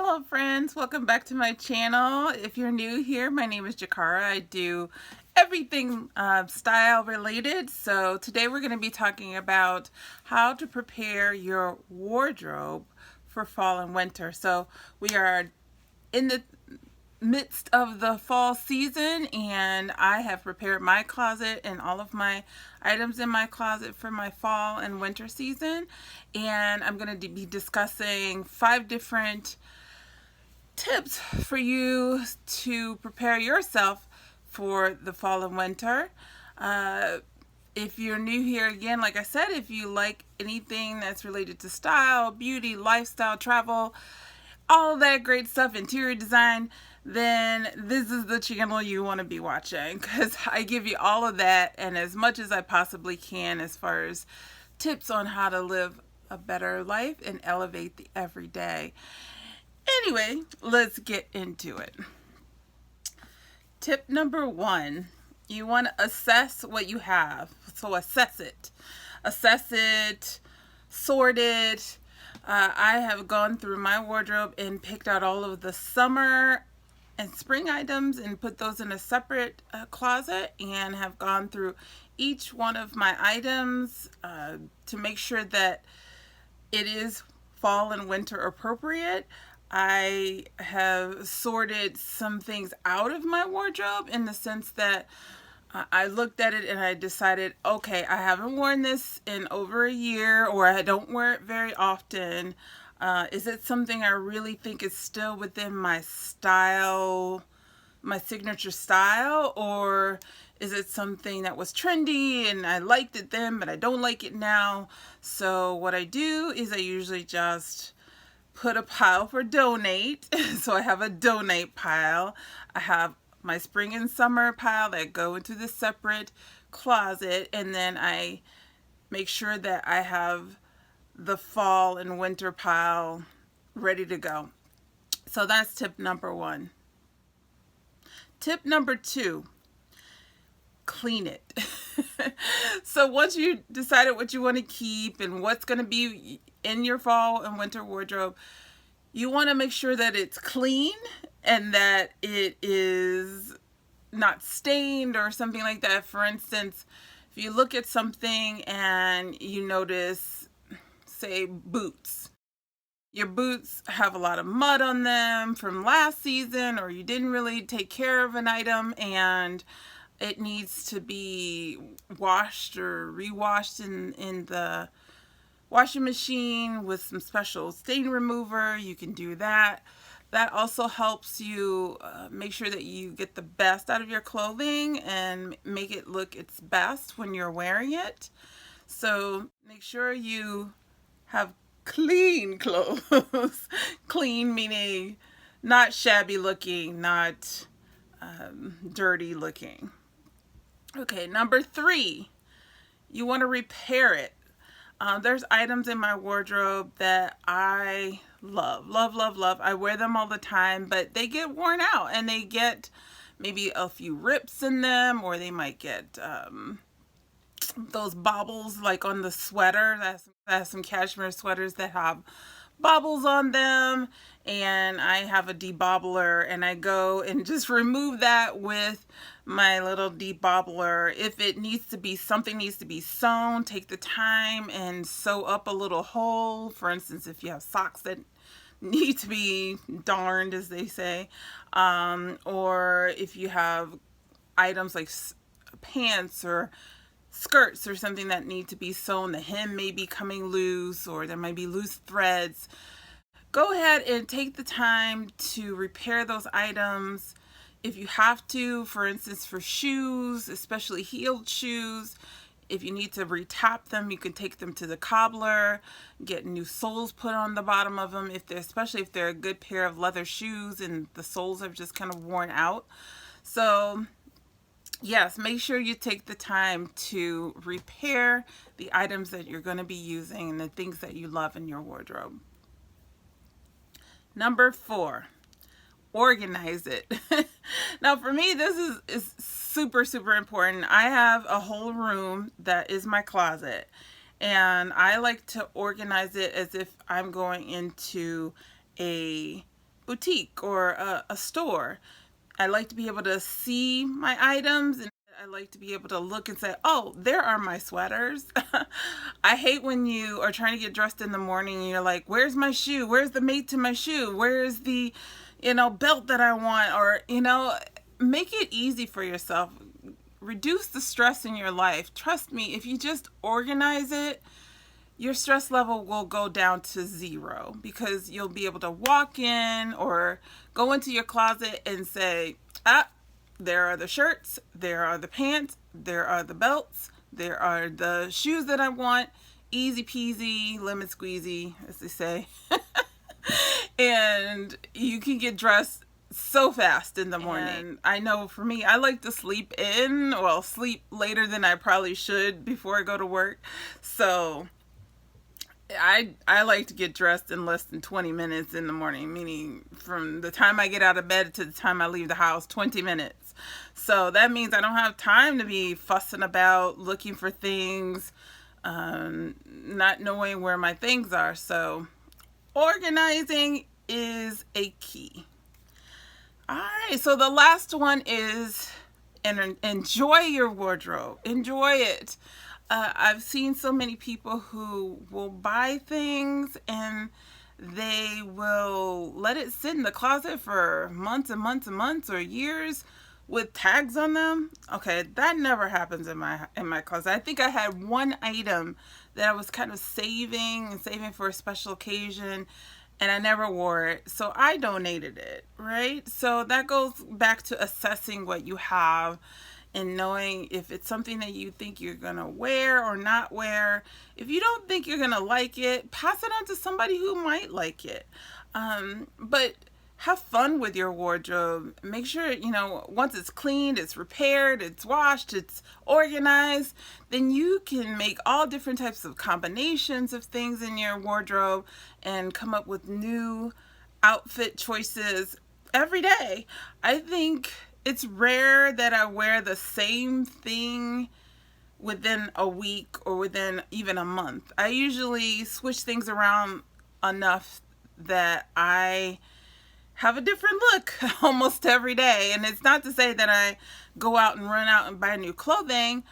Hello friends, welcome back to my channel. If you're new here, my name is Jakara. I do everything style related. So today we're going to be talking about how to prepare your wardrobe for fall and winter. So we are in the midst of the fall season and I have prepared my closet and all of my items in my closet for my fall and winter season, and I'm going to be discussing 5 different tips for you to prepare yourself for the fall and winter. If you're new here, again, like I said, if you like anything that's related to style, beauty, lifestyle, travel, all that great stuff, interior design, then this is the channel you want to be watching, because I give you all of that and as much as I possibly can as far as tips on how to live a better life and elevate the everyday. Anyway, let's get into it. Tip number 1, you want to assess what you have. So assess it. Assess it, sort it. I have gone through my wardrobe and picked out all of the summer and spring items and put those in a separate closet, and have gone through each one of my items to make sure that it is fall and winter appropriate. I have sorted some things out of my wardrobe in the sense that I looked at it and I decided, okay, I haven't worn this in over a year, or I don't wear it very often. Is it something I really think is still within my style, my signature style, or is it something that was trendy and I liked it then but I don't like it now? So what I do is I usually just put a pile for donate. So I have a donate pile. I have my spring and summer pile that go into the separate closet, and then I make sure that I have the fall and winter pile ready to go. So that's tip number 1. Tip number 2, clean it. So once you decided what you want to keep and what's going to be in your fall and winter wardrobe, you want to make sure that it's clean and that it is not stained or something like that. For instance, if you look at something and you notice, say, boots. Your boots have a lot of mud on them from last season, or you didn't really take care of an item and it needs to be washed or rewashed in the washing machine with some special stain remover. You can do that. That also helps you make sure that you get the best out of your clothing and make it look its best when you're wearing it. So make sure you have clean clothes. Clean meaning not shabby looking, not dirty looking. Okay, number 3, you want to repair it. There's items in my wardrobe that I love. I wear them all the time, but they get worn out and they get maybe a few rips in them, or they might get those bobbles like on the sweater. That's some cashmere sweaters that have bobbles on them, and I have a debobbler and I go and just remove that with my little debobbler. If it needs to be, something needs to be sewn, take the time and sew up a little hole. For instance, if you have socks that need to be darned, as they say, or if you have items like pants or skirts or something that need to be sewn, the hem may be coming loose or there might be loose threads. Go ahead and take the time to repair those items if you have to. For instance, for shoes, especially heeled shoes, if you need to retop them, you can take them to the cobbler, get new soles put on the bottom of them, especially if they're a good pair of leather shoes and the soles have just kind of worn out. So yes, make sure you take the time to repair the items that you're going to be using and the things that you love in your wardrobe. Number 4, organize it. Now for me, this is super important. I have a whole room that is my closet, and I like to organize it as if I'm going into a boutique or a store. I like to be able to see my items, and I like to be able to look and say, oh, there are my sweaters. I hate when you are trying to get dressed in the morning and you're like, where's my shoe? Where's the mate to my shoe? Where's the, belt that I want? Or, make it easy for yourself. Reduce the stress in your life. Trust me, if you just organize it, your stress level will go down to 0, because you'll be able to walk in or go into your closet and say, there are the shirts, there are the pants, there are the belts, there are the shoes that I want. Easy peasy, lemon squeezy, as they say. And you can get dressed so fast in the morning. And I know for me, I like to sleep later than I probably should before I go to work. So I like to get dressed in less than 20 minutes in the morning, meaning from the time I get out of bed to the time I leave the house, 20 minutes. So that means I don't have time to be fussing about looking for things, not knowing where my things are. So organizing is a key. All right, so the last one is enjoy your wardrobe. Enjoy it. I've seen so many people who will buy things and they will let it sit in the closet for months and months and months or years with tags on them. Okay, that never happens in my closet. I think I had one item that I was kind of saving for a special occasion, and I never wore it, so I donated it, right? So that goes back to assessing what you have and knowing if it's something that you think you're gonna wear or not wear. If you don't think you're gonna like it, pass it on to somebody who might like it. But have fun with your wardrobe. Make sure, once it's cleaned, it's repaired, it's washed, it's organized, then you can make all different types of combinations of things in your wardrobe and come up with new outfit choices every day. I think it's rare that I wear the same thing within a week or within even a month. I usually switch things around enough that I have a different look almost every day. And it's not to say that I go out and run out and buy new clothing.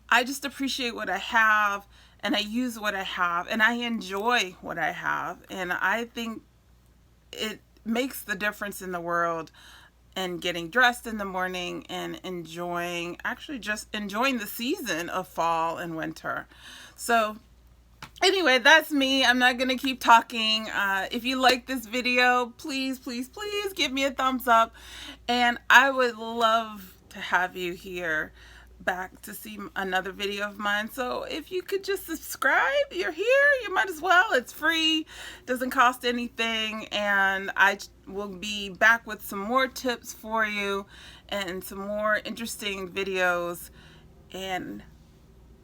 I just appreciate what I have, and I use what I have, and I enjoy what I have. And I think it makes the difference in the world, and getting dressed in the morning and enjoying the season of fall and winter. So anyway, that's me. I'm not gonna keep talking. If you like this video, please give me a thumbs up, and I would love to have you here back to see another video of mine. So if you could just subscribe, you're here, you might as well. It's free, doesn't cost anything, and I will be back with some more tips for you and some more interesting videos. And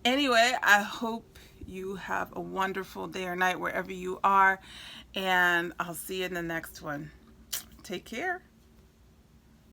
anyway, I hope you have a wonderful day or night wherever you are, and I'll see you in the next one. Take care.